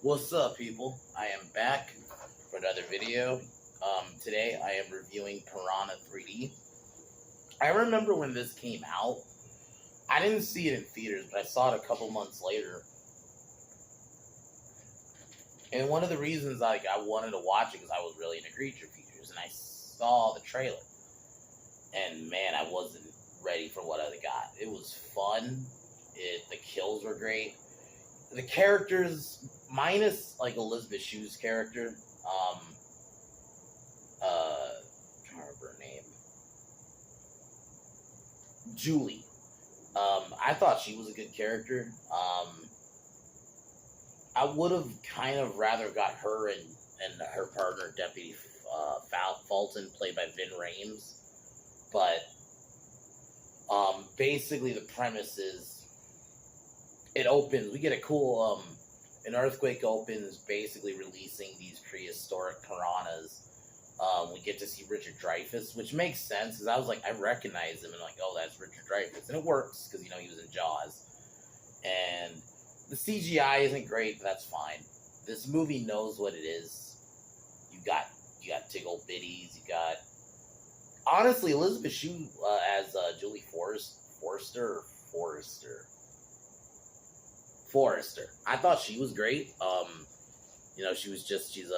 What's up, people? I am back for another video. Today I am reviewing Piranha 3D. I remember when this came out. I didn't see it in theaters, but I saw it a couple months later. And one of the reasons I wanted to watch it because I was really into creature features, and I saw the trailer. And man, I wasn't ready for what I got. It was fun. The kills were great. The characters, minus like Elizabeth Shue's character, I can't remember her name. Julie. I thought she was a good character. I would have kind of rather got her and her partner, Deputy Fulton, played by Vin Rames. But basically the premise is it opens. We get a cool an earthquake opens, basically releasing these prehistoric piranhas. We get to see Richard Dreyfuss, which makes sense because I was like, I recognize him and like, oh, that's Richard Dreyfuss, and it works because he was in Jaws. And the CGI isn't great, but that's fine. This movie knows what it is. You got Tiggle Bitties. You got honestly Elizabeth Shue as Julie Forrester. I thought she was great. She's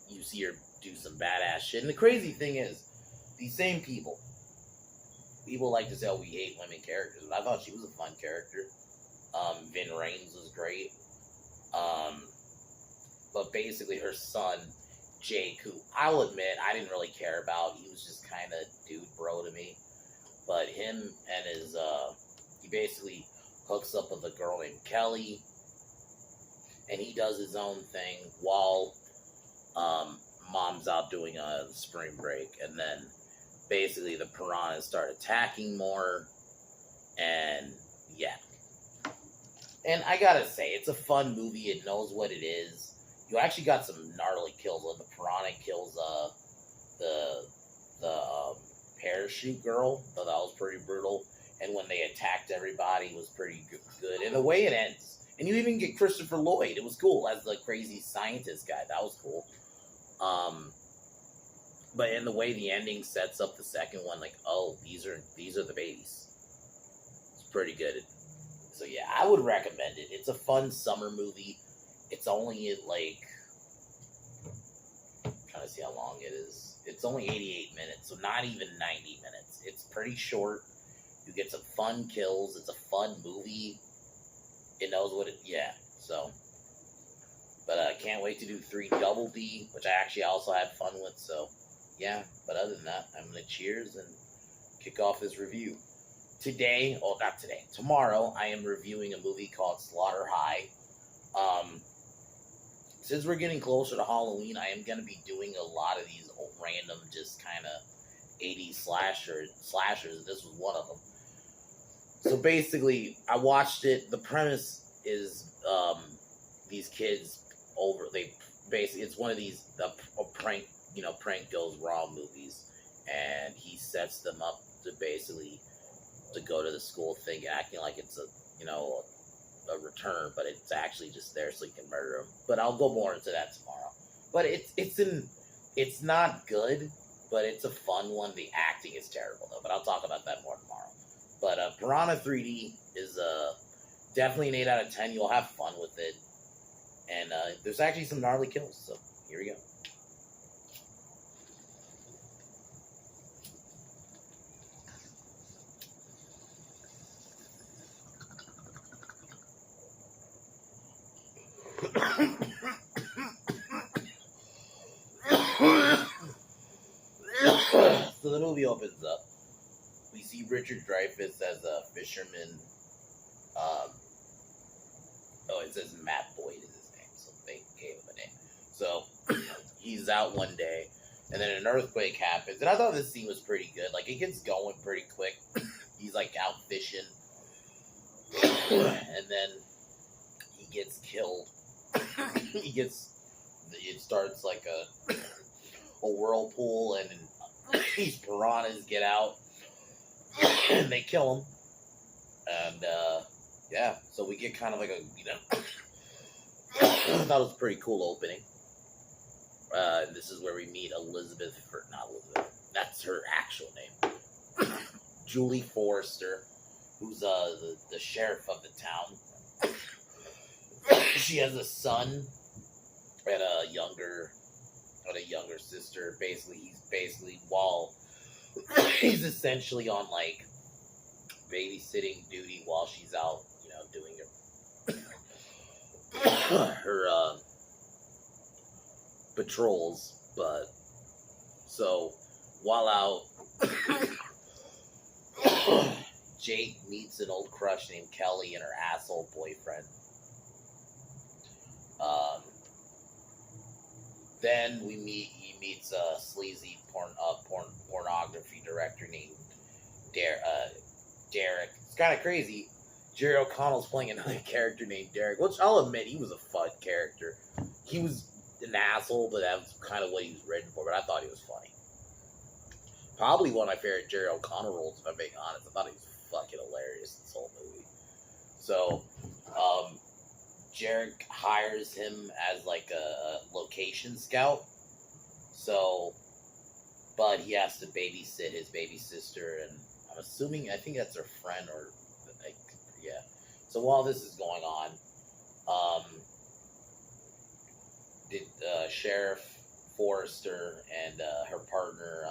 you see her do some badass shit. And the crazy thing is, these same people like to say, oh, we hate women characters, but I thought she was a fun character. Vin Rames was great. But basically her son, Jake, who I'll admit I didn't really care about. He was just kind of dude bro to me. But him and his, he basically hooks up with a girl named Kelly, and he does his own thing while mom's out doing a spring break. And then basically the piranhas start attacking more, and yeah. And I gotta say, it's a fun movie. It knows what it is. You actually got some gnarly kills when the piranha kills the parachute girl. So that was pretty brutal. And when they attacked everybody, was pretty good. And the way it ends, and you even get Christopher Lloyd. It was cool as the crazy scientist guy. That was cool. But in the way the ending sets up the second one, like, oh, these are the babies. It's pretty good. So yeah, I would recommend it. It's a fun summer movie. It's only like, I'm trying to see how long it is. It's only 88 minutes, so not even 90 minutes. It's pretty short. You get some fun kills. It's a fun movie. It knows what it, yeah. So, but I can't wait to do 3 Double D, which I actually also had fun with. So, yeah. But other than that, I'm gonna cheers and kick off this review. Today, oh, not today, tomorrow, I am reviewing a movie called Slaughter High. Since we're getting closer to Halloween, I am going to be doing a lot of these random, just kind of 80s slashers. This was one of them. So basically, I watched it. The premise is these kids it's one of these a prank goes wrong movies, and he sets them up to basically to go to the school thing, acting like it's a return, but it's actually just there so he can murder him. But I'll go more into that tomorrow. But it's not good, but it's a fun one. The acting is terrible though, but I'll talk about that more tomorrow. But Piranha 3D is definitely an 8 out of 10. You'll have fun with it, and there's actually some gnarly kills. So here we go. So the movie opens up. We see Richard Dreyfuss as a fisherman. It says Matt Boyd is his name, so they gave him a name. So he's out one day, and then an earthquake happens. And I thought this scene was pretty good. Like, it gets going pretty quick. He's like out fishing, and then he gets killed. It starts like a whirlpool, and these piranhas get out and they kill him. And yeah, so we get kind of like a I thought it was a pretty cool opening. This is where we meet Elizabeth, not Elizabeth, that's her actual name. Julie Forrester, who's the sheriff of the town. She has a son and a younger sister. Basically while he's essentially on like babysitting duty while she's out, doing her patrols. But so while out, Jake meets an old crush named Kelly and her asshole boyfriend. Then he meets a sleazy pornography director named Derek. It's kind of crazy. Jerry O'Connell's playing another character named Derek, which I'll admit he was a fun character. He was an asshole, but that was kind of what he was written for. But I thought he was funny. Probably one of my favorite Jerry O'Connell roles, if I'm being honest. I thought he was fucking hilarious this whole movie. So, Jarek hires him as like a location scout. So, but he has to babysit his baby sister, and I think that's her friend, or like, yeah. So while this is going on, Sheriff Forrester and her partner,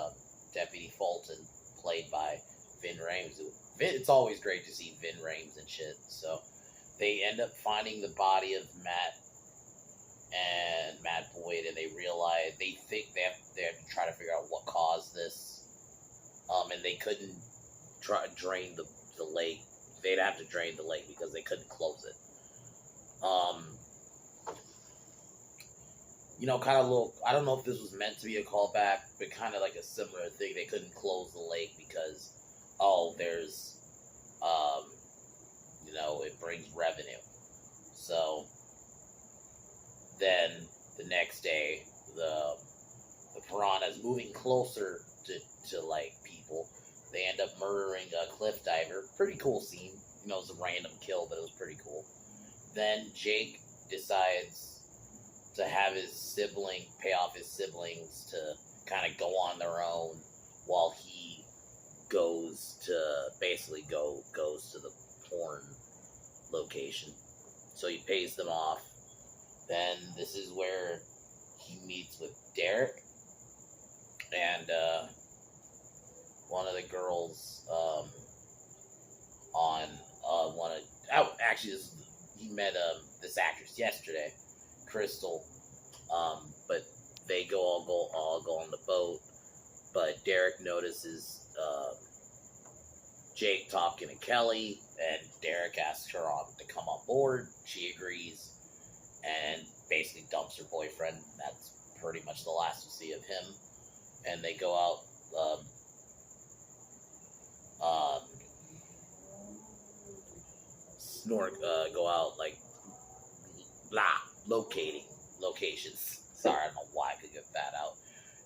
Deputy Fulton, played by Vin Rames. It's always great to see Vin Rames and shit. So they end up finding the body of Matt Boyd, and they think they have to try to figure out what caused this. And they couldn't drain the lake. They'd have to drain the lake because they couldn't close it. Kind of little. I don't know if this was meant to be a callback, but kind of like a similar thing. They couldn't close the lake because, there's, it brings revenue. So then the next day, the piranha's moving closer to like people. They end up murdering a cliff diver. Pretty cool scene. It was a random kill, but it was pretty cool. Then Jake decides to have pay off his siblings to kind of go on their own while he goes to the porn location. So he pays them off. Then this is where he meets with Derek and one of the girls he met this actress yesterday, Crystal, but they all go on the boat. But Derek notices Jake talking to Kelly, and Derek asks her to come on board. She agrees, and basically dumps her boyfriend. That's pretty much the last we see of him. And they go out, go out like locating locations. Sorry, I don't know why I could get that out.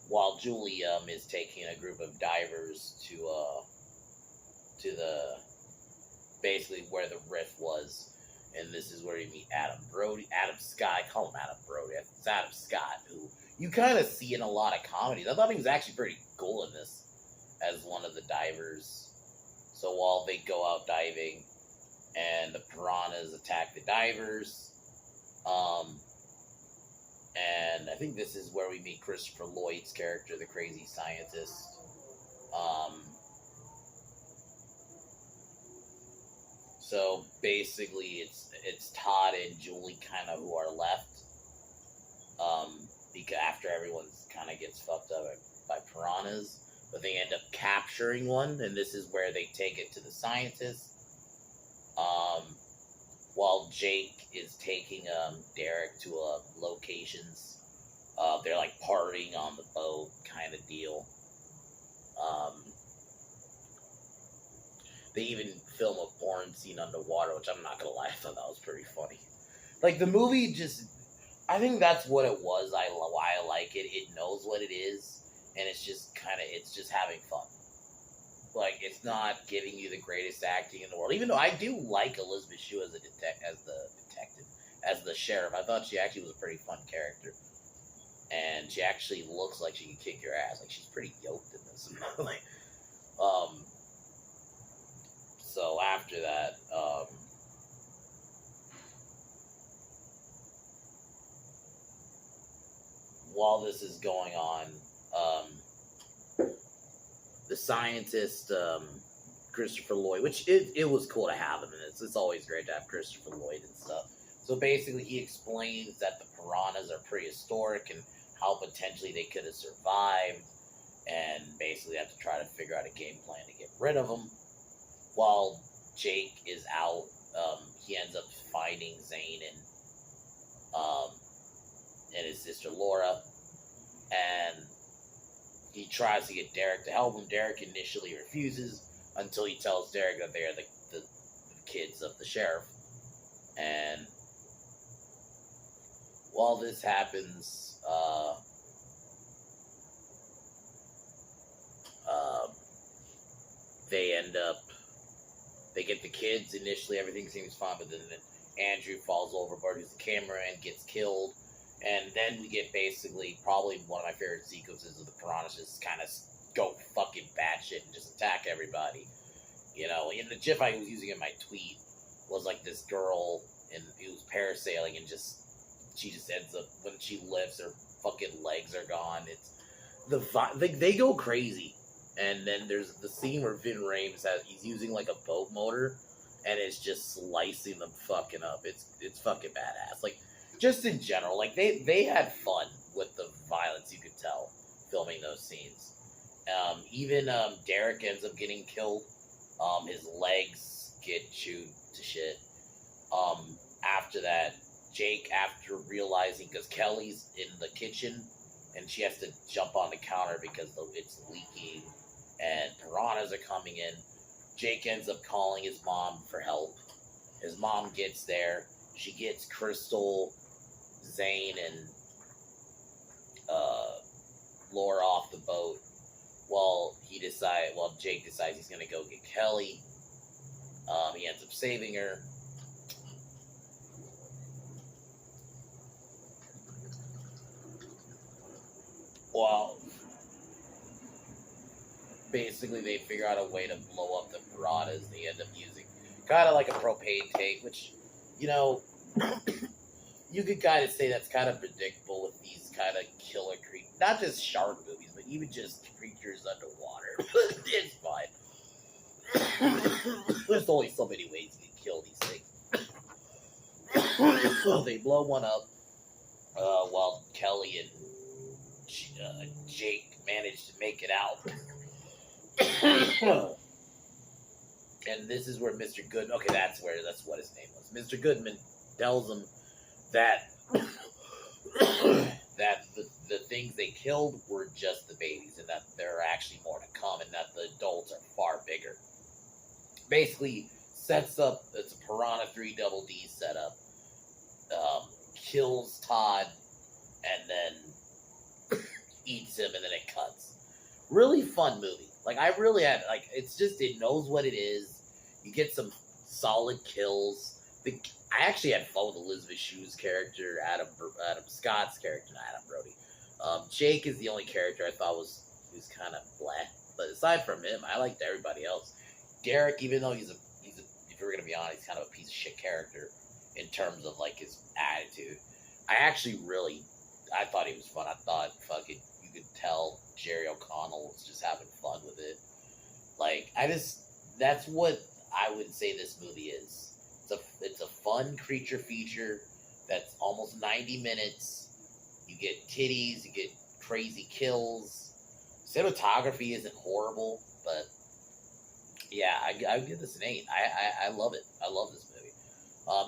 While Julie is taking a group of divers to the basically where the riff was, and this is where you meet Adam Scott. I call him Adam Brody. It's Adam Scott, who you kind of see in a lot of comedies. I thought he was actually pretty cool in this as one of the divers. So while they go out diving, and the piranhas attack the divers, and I think this is where we meet Christopher Lloyd's character, the crazy scientist. So basically, it's Todd and Julie kind of who are left, because after everyone kind of gets fucked up by piranhas, but they end up capturing one, and this is where they take it to the scientist. While Jake is taking Derek to locations, they're like partying on the boat kind of deal. They even film a porn scene underwater, which I'm not gonna lie, I thought that was pretty funny. Like the movie I think that's what it was. Why I like it. It knows what it is, and it's just having fun. Like, it's not giving you the greatest acting in the world. Even though I do like Elizabeth Shue as the detective. as the sheriff. I thought she actually was a pretty fun character, and she actually looks like she can kick your ass. Like she's pretty yoked in this. like, um, so after that, while this is going on, the scientist Christopher Lloyd, which it was cool to have him, and it's always great to have Christopher Lloyd and stuff. So basically, he explains that the piranhas are prehistoric and how potentially they could have survived, and basically have to try to figure out a game plan to get rid of them. While Jake is out, he ends up finding Zane um, and his sister Laura, and he tries to get Derek to help him. Derek initially refuses until he tells Derek that they are the kids of the sheriff. And while this happens, they get the kids. Initially, everything seems fine, but then Andrew falls overboard, who's the cameraman, gets killed. And then we get basically probably one of my favorite sequences of the piranhas just kind of go fucking batshit and just attack everybody. You know, in the GIF I was using in my tweet was like this girl who was parasailing and she just ends up, when she lifts, her fucking legs are gone. They go crazy. And then there's the scene where Vin Rames he's using like a boat motor and it's just slicing them fucking up. It's fucking badass. Like, just in general, like they had fun with the violence, you could tell, filming those scenes. Even Derek ends up getting killed. His legs get chewed to shit. After that, Jake, after realizing, because Kelly's in the kitchen and she has to jump on the counter because it's leaking and piranhas are coming in, Jake ends up calling his mom for help. His mom gets there. She gets Crystal, Zane, and Laura off the boat while Jake decides he's gonna go get Kelly. He ends up saving her. Well, basically they figure out a way to blow up the piranhas. They end up using kind of like a propane tank, which, you know, you could kind of say that's kind of predictable with these kind of killer creatures. Not just shark movies, but even just creatures underwater. It's fine. There's only so many ways you can kill these things. So they blow one up while Kelly and Jake manage to make it out. And this is where Mr. Goodman, that's what his name was. Mr. Goodman tells him that that the things they killed were just the babies, and that there are actually more to come, and that the adults are far bigger. Basically, sets up, it's a Piranha 3 Double D setup, kills Todd, and then eats him, and then it cuts. Really fun movie. Like, I really had, like, it knows what it is. You get some solid kills. I actually had fun with Elizabeth Shue's character, Adam Scott's character, not Adam Brody. Jake is the only character I thought was kind of blah. But aside from him, I liked everybody else. Derek, even though he's if we're gonna be honest, he's kind of a piece of shit character in terms of like his attitude. I thought he was fun. I thought you could tell Jerry O'Connell was just having fun with it. Like, that's what I would say this movie is. It's a fun creature feature that's almost 90 minutes. You get titties, you get crazy kills. Cinematography isn't horrible, but yeah, I give this an 8. I love it. I love this movie.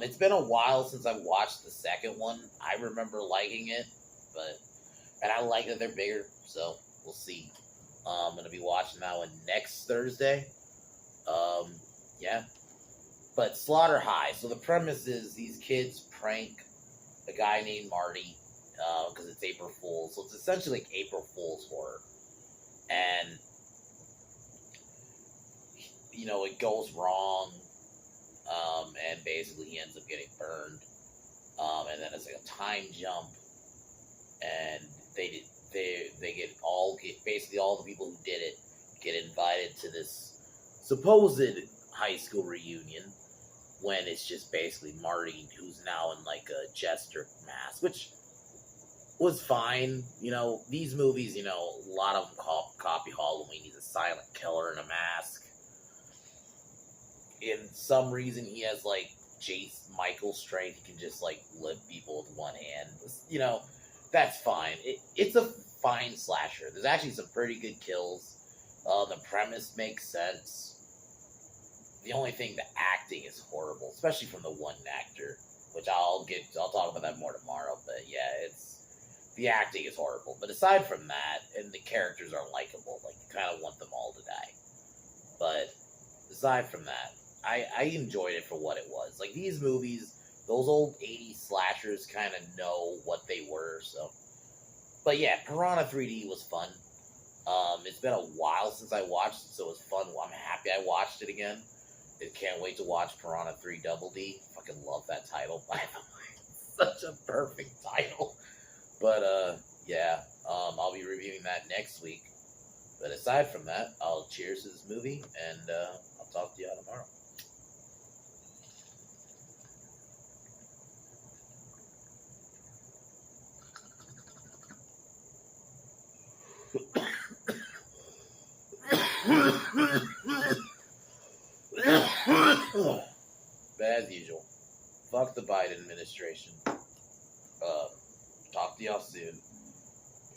It's been a while since I watched the second one. I remember liking it, and I like that they're bigger, so we'll see. I'm going to be watching that one next Thursday. Yeah. But Slaughter High. So the premise is these kids prank a guy named Marty because it's April Fool's. So it's essentially like April Fool's horror. And, you know, it goes wrong. And basically he ends up getting burned. And then it's like a time jump, and they get basically all the people who did it get invited to this supposed high school reunion when it's just basically Marty who's now in like a jester mask, which was fine. These movies, a lot of them copy Halloween. He's a silent killer in a mask. In some reason, he has like Michael strength. He can just like lift people with one hand. That's fine. It's a fine slasher. There's actually some pretty good kills. The premise makes sense. The only thing, the acting is horrible, especially from the one actor, which I'll talk about that more tomorrow. But yeah, the acting is horrible. But aside from that, and the characters are likable, like you kind of want them all to die. But aside from that, I enjoyed it for what it was. Like these movies, those old 80s slashers kind of know what they were. So, but yeah, Piranha 3D was fun. It's been a while since I watched it, so it was fun. I'm happy I watched it again. I can't wait to watch Piranha 3 Double D. Fucking love that title, by the way. Such a perfect title. But, yeah, I'll be reviewing that next week. But aside from that, I'll cheers to this movie, and I'll talk to y'all tomorrow. But as usual, fuck the Biden administration. Talk to y'all soon.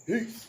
Peace.